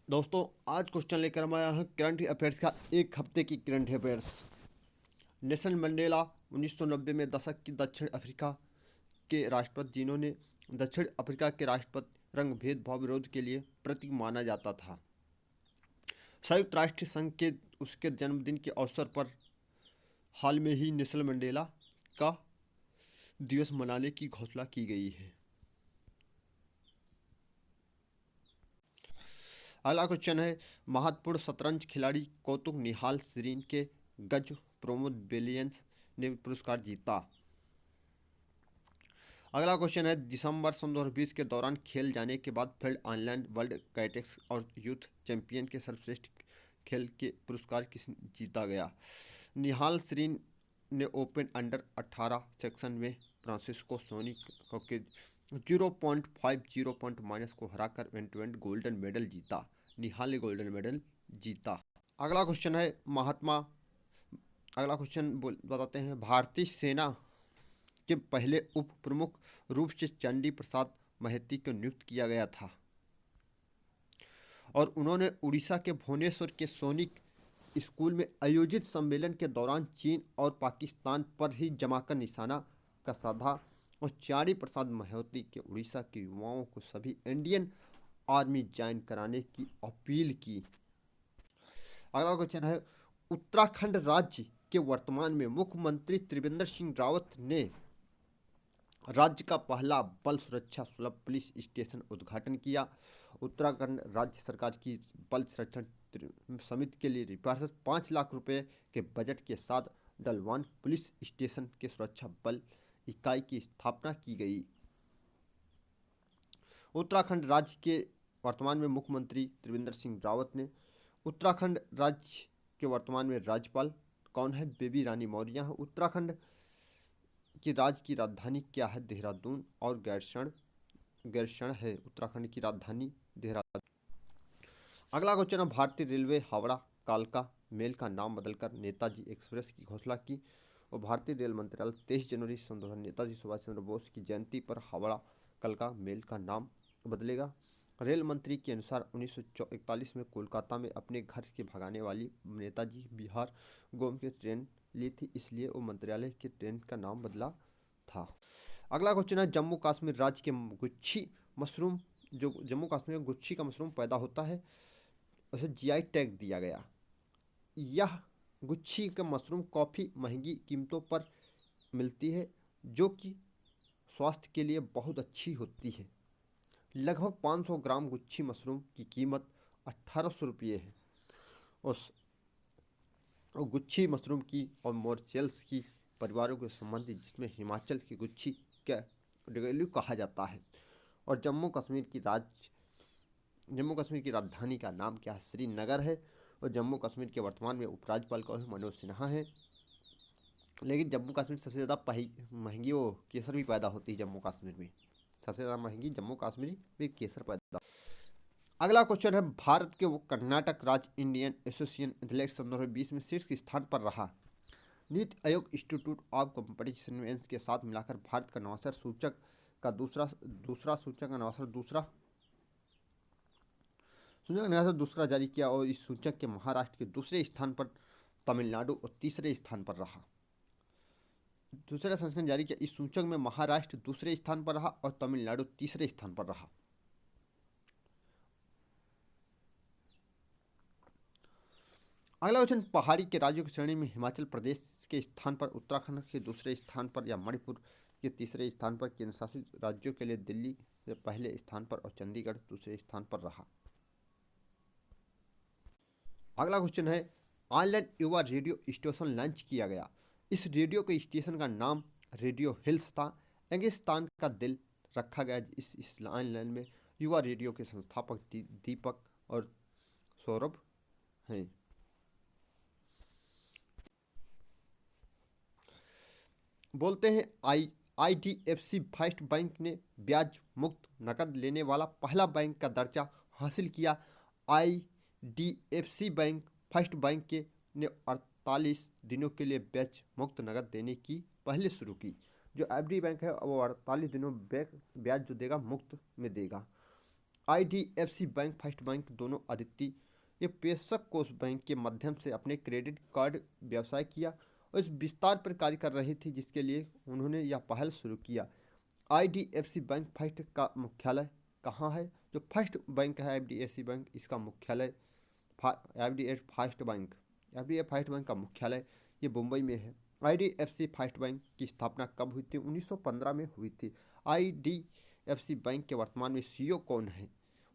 दोस्तों, आज क्वेश्चन लेकर हम आया हूँ करंट अफेयर्स का। एक हफ्ते की करंट अफेयर्स। नेल्सन मंडेला 1990 में दशक की दक्षिण अफ्रीका के राष्ट्रपति, जिन्होंने दक्षिण अफ्रीका के राष्ट्रपति रंग भेदभाव विरोध के लिए प्रतीक माना जाता था। संयुक्त राष्ट्र संघ के उसके जन्मदिन के अवसर पर हाल में ही नेल्सन मंडेला का दिवस मनाने की घोषणा की गई है। अगला क्वेश्चन है, महत्वपूर्ण शतरंज खिलाड़ी कौतुक निहाल सरीन के गज प्रमोद विलियम्स ने पुरस्कार जीता। अगला क्वेश्चन है, दिसंबर सन 2020 के दौरान खेल जाने के बाद फील्ड आइलैंड वर्ल्ड कैटेक्स और यूथ चैंपियन के सर्वश्रेष्ठ खेल के पुरस्कार किस जीता गया। निहाल सरीन ने ओपन अंडर 18 सेक्शन में फ्रांसिस्को सोनी के 0.50 पॉइंट माइनस को हराकर इवेंट गोल्डन मेडल जीता। निहाल ने गोल्डन मेडल जीता। अगला क्वेश्चन है, अगला क्वेश्चन बताते हैं, भारतीय सेना के पहले उप प्रमुख रूप से चंडी प्रसाद महती को नियुक्त किया गया था और उन्होंने उड़ीसा के भुवनेश्वर के सैनिक स्कूल में आयोजित सम्मेलन के दौरान चीन और पाकिस्तान पर ही जमाकर निशाना का साधा और चारी प्रसाद महती के उड़ीसा के युवाओं को सभी इंडियन आर्मी ज्वाइन कराने की अपील की। अगला क्वेश्चन है, उत्तराखंड राज्य के वर्तमान में मुख्यमंत्री त्रिवेंद्र सिंह रावत ने राज्य का पहला बल सुरक्षा सुलभ पुलिस स्टेशन उद्घाटन किया। उत्तराखंड राज्य सरकार की बल सुरक्षा समिति के लिए 5 लाख रुपए के बजट के साथ डलवान पुलिस स्टेशन के सुरक्षा बल इकाई की स्थापना की गई। उत्तराखंड राज्य के वर्तमान में मुख्यमंत्री त्रिवेंद्र सिंह रावत ने उत्तराखंड राज्य के वर्तमान में राज्यपाल कौन है? बेबी रानी मौर्य है। उत्तराखंड की राज्य की राजधानी क्या है? देहरादून। और गैरसैंण है उत्तराखंड की राजधानी देहरादून। अगला क्वेश्चन है, भारतीय रेलवे हावड़ा कालका मेल का नाम बदलकर नेताजी एक्सप्रेस की घोषणा की और भारतीय रेल मंत्रालय 23 जनवरी सन 2000 नेताजी सुभाष चंद्र बोस की जयंती पर हावड़ा कालका मेल का नाम बदलेगा। रेल मंत्री के अनुसार 1941 में कोलकाता में अपने घर से भगाने वाली नेताजी बिहार गोम की ट्रेन ली थी, इसलिए वो मंत्रालय की ट्रेन का नाम बदला था। अगला क्वेश्चन है, जम्मू कश्मीर राज्य के गुच्छी मशरूम, जो जम्मू कश्मीर में गुच्छी का मशरूम पैदा होता है, उसे जीआई टैग दिया गया। यह गुच्छी का मशरूम काफ़ी महंगी कीमतों पर मिलती है, जो कि स्वास्थ्य के लिए बहुत अच्छी होती है। लगभग 500 ग्राम गुच्छी मशरूम की कीमत 1800 रुपये है। उस गुच्छी मशरूम की और मोरचेल्स की परिवारों के संबंधित, जिसमें हिमाचल की गुच्छी का डेगेलू कहा जाता है। और जम्मू कश्मीर की राजधानी का नाम क्या है? श्रीनगर है। और जम्मू कश्मीर के वर्तमान में उपराज्यपाल कौन है? मनोज सिन्हा है। लेकिन जम्मू कश्मीर सबसे ज़्यादा महंगी वो केसर भी पैदा होती है। जम्मू कश्मीर में सबसे ज़्यादा महंगी जम्मू कश्मीर में केसर पैदा। अगला क्वेश्चन है, भारत के वो कर्नाटक राज्य इंडियन एसोसिएशन एथलेटिक्स 2020 में शीर्ष स्थान पर रहा। NITI Aayog institute of competitiveness के साथ मिलाकर भारत का नवाचार सूचक का दूसरा जारी किया और इस सूचक के महाराष्ट्र के दूसरे स्थान पर, तमिलनाडु और तीसरे स्थान पर रहा। दूसरा संस्करण जारी किया। इस सूचक में महाराष्ट्र दूसरे स्थान पर रहा और तमिलनाडु तीसरे स्थान पर रहा। अगला क्वेश्चन, पहाड़ी के राज्यों की श्रेणी में हिमाचल प्रदेश के स्थान पर, उत्तराखंड के दूसरे स्थान पर या मणिपुर के तीसरे स्थान पर, केंद्र शासित राज्यों के लिए दिल्ली के पहले स्थान पर और चंडीगढ़ दूसरे स्थान पर रहा। अगला क्वेश्चन है, ऑनलाइन युवा रेडियो स्टेशन लॉन्च किया गया। इस रेडियो के स्टेशन का नाम रेडियो हिल्स था। रेगिस्तान का दिल रखा गया। इस ऑनलाइन में युवा रेडियो के संस्थापक दीपक और सौरभ हैं। बोलते हैं, IDFC फर्स्ट बैंक ने ब्याज मुक्त नकद लेने वाला पहला बैंक का दर्जा हासिल किया। IDFC बैंक फर्स्ट बैंक ने 48 दिनों के लिए ब्याज मुक्त नकद देने की पहले शुरू की। जो एफडी बैंक है वो 48 दिनों ब्याज जो देगा मुफ्त में देगा। IDFC बैंक, फर्स्ट बैंक दोनों अद्वितीय पेशक कोष बैंक के माध्यम से अपने क्रेडिट कार्ड व्यवसाय किया और इस विस्तार पर कार्य कर रही थी, जिसके लिए उन्होंने यह पहल शुरू किया। IDFC बैंक फर्स्ट का मुख्यालय कहाँ है? जो फर्स्ट बैंक है IDFC बैंक, इसका मुख्यालय IDFC फर्स्ट बैंक का मुख्यालय ये मुंबई में है। IDFC फर्स्ट बैंक की स्थापना कब हुई थी? 1915 में हुई थी। IDFC बैंक के वर्तमान में CEO कौन है?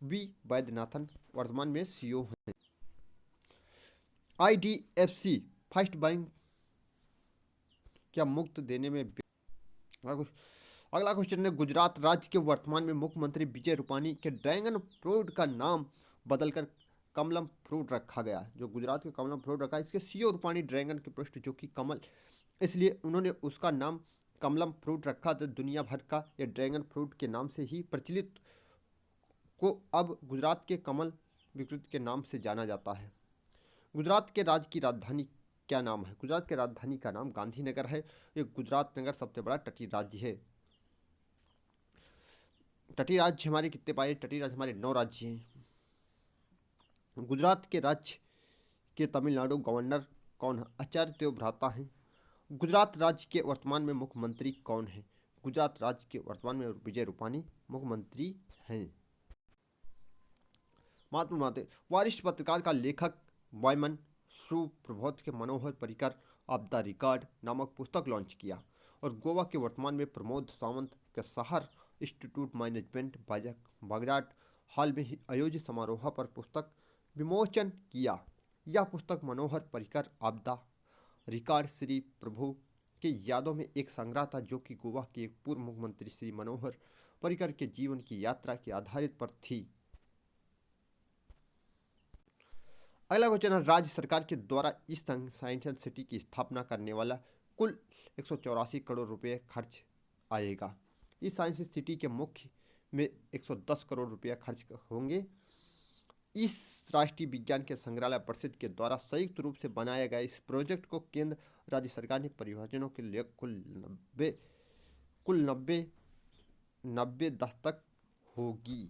वी वैद्यनाथन वर्तमान में CEO हैं। IDFC फर्स्ट बैंक क्या मुक्त देने में अगला क्वेश्चन है, गुजरात राज्य के वर्तमान में मुख्यमंत्री विजय रूपानी के ड्रैगन फ्रूट का नाम बदलकर कमलम फ्रूट रखा गया। जो गुजरात के कमलम फ्रूट रखा है, इसके CEO रूपानी ड्रैगन के पृष्ठ जो कि कमल, इसलिए उन्होंने उसका नाम कमलम फ्रूट रखा। तो दुनिया भर का ये ड्रैगन फ्रूट के नाम से ही प्रचलित को अब गुजरात के कमल विकृत के नाम से जाना जाता है। गुजरात के राज्य की राजधानी क्या नाम है? गुजरात के राजधानी का नाम गांधीनगर है। ये गुजरात नगर सबसे बड़ा तटीय राज्य है। तटीय राज्य हमारे कितने पाए? तटीय राज्य हमारे 9 राज्य हैं। गुजरात के राज्य के तमिलनाडु गवर्नर कौन है? आचार्य देवव्रता हैं। गुजरात राज्य के वर्तमान में मुख्यमंत्री कौन है? गुजरात राज्य के वर्तमान में विजय रूपानी मुख्यमंत्री हैं। महत्वपूर्ण बातें, वरिष्ठ पत्रकार का लेखक वायमन सुप्रभात के मनोहर पर्रिकर ऑफ द रिकॉर्ड नामक पुस्तक लॉन्च किया और गोवा के वर्तमान में प्रमोद सावंत के शहर इंस्टीट्यूट मैनेजमेंट बागजाट हाल में ही आयोजित समारोह पर पुस्तक विमोचन किया। यह पुस्तक Manohar Parrikar off the record Shri Prabhu के यादों में एक संग्रह था, जो कि गोवा के एक पूर्व मुख्यमंत्री श्री मनोहर पर्रिकर के जीवन की यात्रा के आधारित पर थी। अगला क्वेश्चन है, राज्य सरकार के द्वारा इस साइंस सिटी की स्थापना करने वाला कुल 184 करोड़ रुपए खर्च आएगा। इस साइंस सिटी के मुख्य में 110 करोड़ रुपया खर्च होंगे। इस राष्ट्रीय विज्ञान के संग्रहालय परिषद के द्वारा संयुक्त रूप से बनाया गया इस प्रोजेक्ट को केंद्र राज्य सरकार ने परियोजनाओं के लिए कुल 90 दस्तक होगी।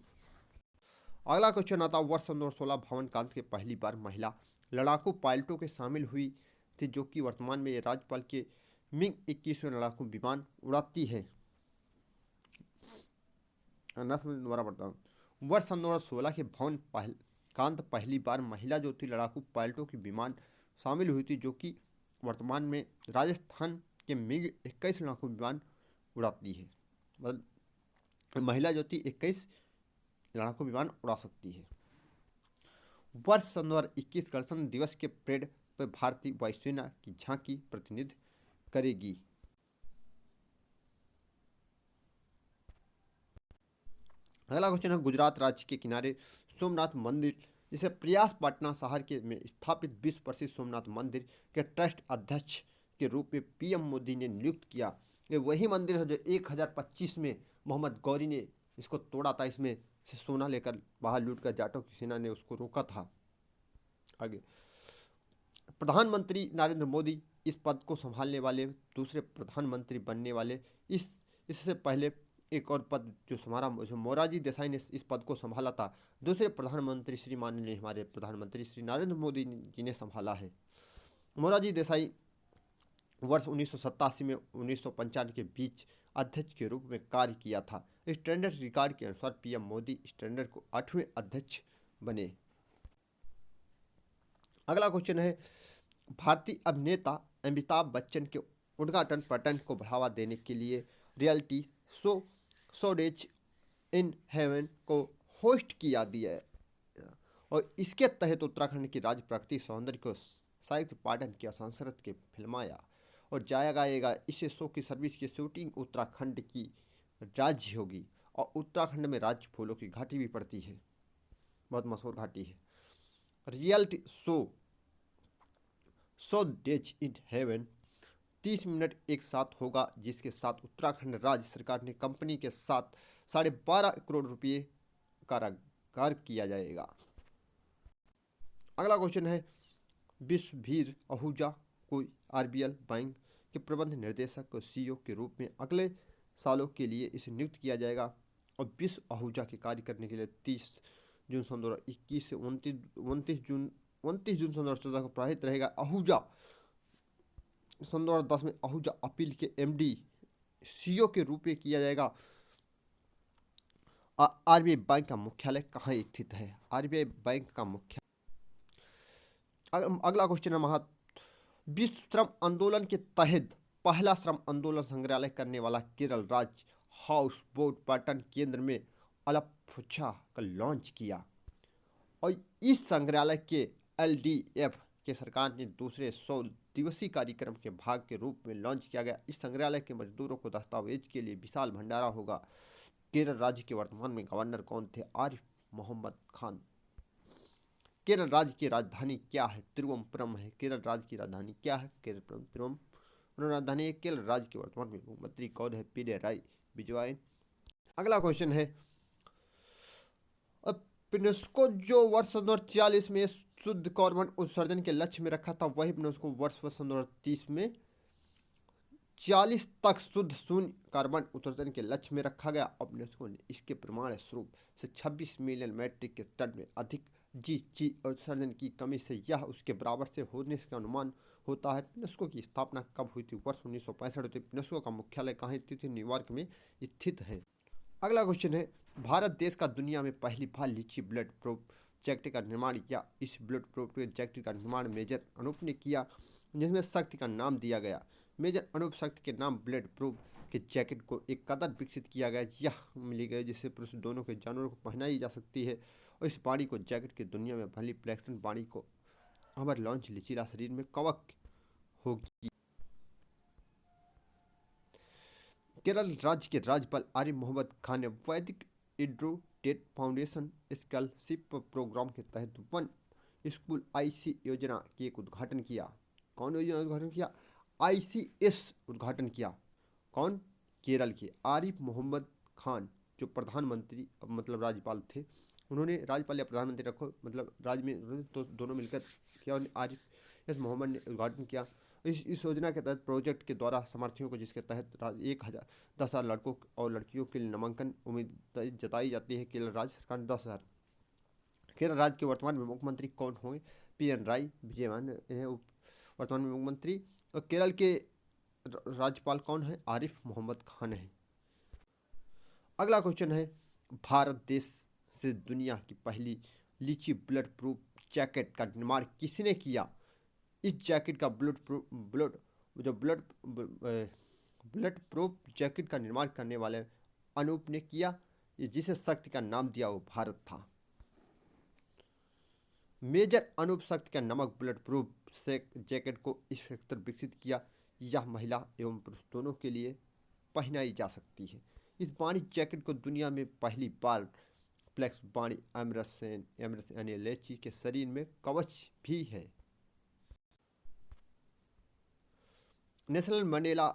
अगला क्वेश्चन आता है, वर्ष 2016 भवन कांत के पहली बार महिला लड़ाकू पायलटों के शामिल हुई थी, जो कि वर्तमान में ये राज्यपाल के मिग 21वें लड़ाकू विमान उड़ाती है। दोबारा पढ़ता हूँ, वर्ष 2016 के भवन कांत पहली बार महिला जो थी लड़ाकू पायलटों की विमान शामिल हुई थी, जो कि वर्तमान में राजस्थान के मिग 21 लड़ाकू विमान उड़ाती है। मतलब महिला जो थी 21 लड़ाकू विमान उड़ा सकती है। वर्ष 2021 गणतंत्र दिवस के परेड पर भारतीय वायुसेना की झांकी प्रतिनिधित्व करेगी। अगला क्वेश्चन है, गुजरात राज्य के किनारे सोमनाथ मंदिर, जिसे प्रयास पटना शहर के में स्थापित विश्व प्रसिद्ध सोमनाथ मंदिर के ट्रस्ट अध्यक्ष के रूप में PM मोदी ने नियुक्त किया। ये वही मंदिर है जो 1025 में मोहम्मद गौरी ने इसको तोड़ा था। इसमें से सोना लेकर बाहर लूट कर जाटों की सेना ने उसको रोका था। आगे, प्रधानमंत्री नरेंद्र मोदी इस पद को संभालने वाले दूसरे प्रधानमंत्री बनने वाले। इससे पहले एक और पद जो मोरारजी देसाई ने इस पद को संभाला था। दूसरे प्रधानमंत्री श्री माननीय हमारे प्रधानमंत्री श्री नरेंद्र मोदी जी ने संभाला है। मोरारजी देसाई वर्ष 1987 में 1995 के बीच अध्यक्ष के रूप में कार्य किया था। स्टैंडर्ड रिकॉर्ड के अनुसार PM मोदी स्टैंडर्ड को 8वें अध्यक्ष बने। अगला क्वेश्चन है, भारतीय अभिनेता अमिताभ बच्चन के उद्घाटन पर्यटन को बढ़ावा देने के लिए reality show 100 days in heaven को होस्ट किया दिया है और इसके तहत उत्तराखंड की राज्य प्राकृतिक सौंदर्य को साहित्य पाटन की संस्कृत के फिल्माया और जाया जाएगा। इस शो की सर्विस की शूटिंग उत्तराखंड की राज्य होगी और उत्तराखंड में राज्य फूलों की घाटी भी पड़ती है, बहुत मशहूर घाटी है। Reality show 100 days in heaven 30 minute एक साथ होगा, जिसके साथ उत्तराखंड राज्य सरकार ने कंपनी के साथ 12.5 करोड़ रुपये कारोबार किया जाएगा। अगला क्वेश्चन है, विश्ववीर आहूजा को RBL बैंक के प्रबंध निर्देशक को CEO के रूप में अगले सालों के लिए इसे नियुक्त किया जाएगा। और विश्व आहूजा के कार्य करने के लिए 30 जून सन 2021 से 29 जून सन 2014 को प्रवाहित रहेगा। आहूजा सन 2010 में आहूजा अपील के एमडी सीईओ के रूप में किया जाएगा। आरबीआई बैंक का मुख्यालय कहाँ स्थित है? आरबीआई बैंक का मुख्यालय, अगला क्वेश्चन है विश्व श्रम आंदोलन के तहत पहला श्रम आंदोलन संग्रहालय करने वाला केरल राज्य हाउस बोट पर्यटन केंद्र में अलपुझा का लॉन्च किया। और इस संग्रहालय के एलडीएफ के सरकार ने दूसरे 100 दिवसीय कार्यक्रम के भाग के रूप में लॉन्च किया गया। इस संग्रहालय के मजदूरों को दस्तावेज के लिए विशाल भंडारा होगा। केरल राज्य के वर्तमान में गवर्नर कौन थे? आरिफ मोहम्मद खान। केरल राज्य की राजधानी क्या है? तिरुवनंतपुरम है। केरल राज्य की राजधानी क्या है? तिरुवनंतपुरम राजधानी है। केरल राज्य के वर्तमान में मुख्यमंत्री कौन है? पिनराई विजयन। अगला क्वेश्चन है यूनेस्को जो वर्ष 2040 में शुद्ध कार्बन उत्सर्जन के लक्ष्य में रखा था, वही यूनेस्को वर्ष 2030 में 40 तक शुद्ध शून्य कार्बन उत्सर्जन के लक्ष्य में रखा गया। अब यूनेस्को ने इसके प्रमाण स्वरूप से 26 मिलियन मीट्रिक के टन में अधिक जीएचजी उत्सर्जन की कमी से यह उसके बराबर से होने का अनुमान होता है। यूनेस्को की स्थापना कब हुई थी? वर्ष 1965। यूनेस्को का मुख्यालय कहाँ स्थित है? न्यूयॉर्क में स्थित है। अगला क्वेश्चन है भारत देश का दुनिया में पहली बार लीची ब्लड प्रूफ जैकेट का निर्माण किया। इस ब्लड प्रूफ जैकेट का निर्माण मेजर अनूप ने किया, जिसमें शक्ति का नाम दिया गया। मेजर अनूप शक्ति के नाम ब्लड प्रूफ के जैकेट को एक कदर विकसित किया गया। यह मिली गई जिससे पुरुष दोनों के जानवरों को पहनाई जा सकती है। और इस बाणी को जैकेट की दुनिया में पहली प्लेक्सन बाणी को अमर लॉन्च लिचिला शरीर में कवक होगी। केरल राज्य के राज्यपाल आरिफ मोहम्मद खान ने वैदिक एडुटेट फाउंडेशन स्कॉलरशिप प्रोग्राम के तहत वन स्कूल आईसी योजना के एक उद्घाटन किया। कौन योजना उद्घाटन किया? आईसीएस उद्घाटन किया। कौन? केरल के आरिफ मोहम्मद खान, जो प्रधानमंत्री मतलब राज्यपाल थे। उन्होंने राज्यपाल या प्रधानमंत्री रखो, मतलब राज्य में तो दोनों मिलकर किया। और आरिफ एस मोहम्मद ने उद्घाटन किया। इस योजना के तहत प्रोजेक्ट के द्वारा समर्थियों को, जिसके तहत 10,000 लड़कों और लड़कियों के लिए नामांकन उम्मीद जताई जाती है। केरल राज्य सरकार ने 10,000। केरल राज्य के वर्तमान में मुख्यमंत्री कौन होंगे? पिनराई विजयन है वर्तमान में मुख्यमंत्री। और केरल के राज्यपाल कौन है? आरिफ मोहम्मद खान है। अगला क्वेश्चन है भारत देश से दुनिया की पहली लीची ब्लड प्रूफ जैकेट का निर्माण किसने किया? इस जैकेट का ब्लड प्रूफ जैकेट का निर्माण करने वाले अनूप ने किया। जिसे शक्ति का नाम दिया वो भारत था। मेजर अनूप शक्ति का नामक ब्लड प्रूफ जैकेट को इस तरह विकसित किया। यह महिला एवं पुरुष दोनों के लिए पहनाई जा सकती है। इस बाणी जैकेट को दुनिया में पहली बार फ्लेक्स बाणी एमरसन यानी लेची के शरीर में कवच भी है। नेशनल मंडेला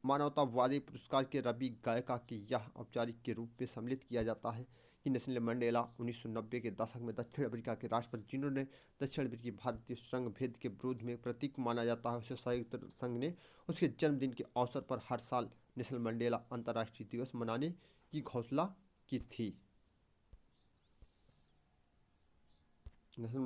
मानवतावादी पुरस्कार के रवि गायका के यह औपचारिक के रूप में सम्मिलित किया जाता है कि नेशनल मंडेला 1990 के दशक में दक्षिण अफ्रीका के राष्ट्रपति, जिन्होंने दक्षिण अफ्रीकी भारतीय संघ भेद के विरोध में प्रतीक माना जाता है, उसे संयुक्त संघ ने उसके जन्मदिन के अवसर पर हर साल नेशनल मंडेला अंतर्राष्ट्रीय दिवस मनाने की घोषणा की थी। नेशनल